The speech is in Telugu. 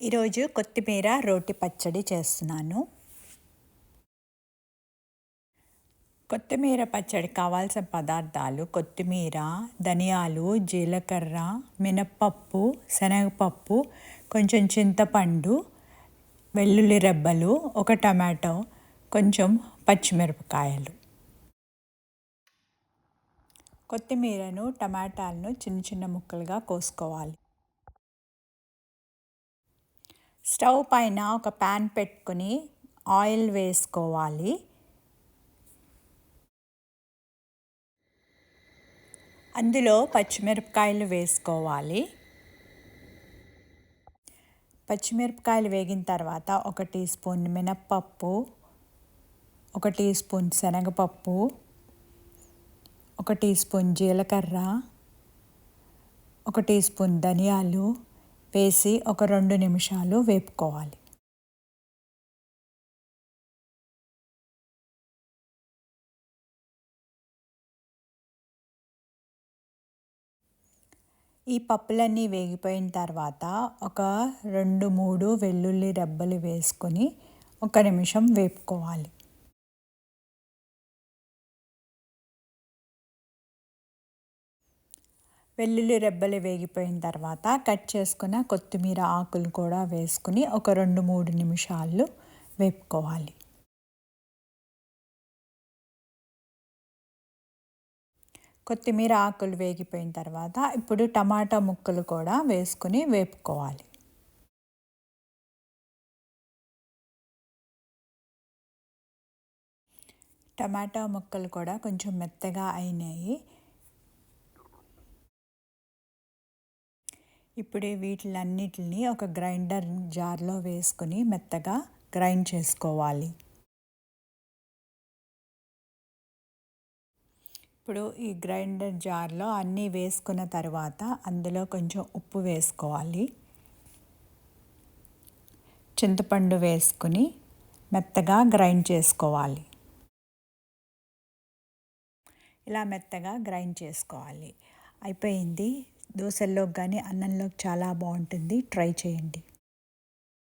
ఈరోజు కొత్తిమీర రోటి పచ్చడి చేస్తున్నాను. కొత్తిమీర పచ్చడి కావాల్సిన పదార్థాలు కొత్తిమీర, ధనియాలు, జీలకర్ర, మినప్పప్పు, శనగపప్పు, కొంచెం చింతపండు, వెల్లుల్లి రెబ్బలు, ఒక టమాటో, కొంచెం పచ్చిమిరపకాయలు. కొత్తిమీరను, టమాటాలను చిన్న చిన్న ముక్కలుగా కోసుకోవాలి. స్టవ్ పైన ఒక ప్యాన్ పెట్టుకుని ఆయిల్ వేసుకోవాలి. అందులో పచ్చిమిరపకాయలు వేసుకోవాలి. పచ్చిమిరపకాయలు వేగిన తర్వాత 1 టీ స్పూన్ మినప్పప్పు, 1 టీ స్పూన్ శనగపప్పు, 1 టీ స్పూన్ జీలకర్ర, 1 టీ స్పూన్ ధనియాలు వేసి ఒక 2 నిమిషాలు వేపుకోవాలి. ఈ పప్పులన్నీ వేగిపోయిన తర్వాత ఒక 2-3 వెల్లుల్లి రెబ్బలు వేసుకొని 1 నిమిషం వేపుకోవాలి. వెల్లుల్లి రెబ్బలు వేగిపోయిన తర్వాత కట్ చేసుకున్న కొత్తిమీర ఆకులు కూడా వేసుకుని ఒక 2-3 నిమిషాలు వేపుకోవాలి. కొత్తిమీర ఆకులు వేగిపోయిన తర్వాత ఇప్పుడు టమాటా ముక్కలు కూడా వేసుకుని వేపుకోవాలి. టమాటా ముక్కలు కూడా కొంచెం మెత్తగా అయినాయి. ఇప్పుడు వీటిలన్నిటిని ఒక గ్రైండర్ జార్లో వేసుకుని మెత్తగా గ్రైండ్ చేసుకోవాలి. ఇప్పుడు ఈ గ్రైండర్ జార్లో అన్నీ వేసుకున్న తర్వాత అందులో కొంచెం ఉప్పు వేసుకోవాలి. చింతపండు వేసుకుని మెత్తగా గ్రైండ్ చేసుకోవాలి. ఇలా మెత్తగా గ్రైండ్ చేసుకోవాలి. అయిపోయింది. దోశల్లోకి కానీ అన్నంలోకి చాలా బాగుంటుంది. ట్రై చేయండి.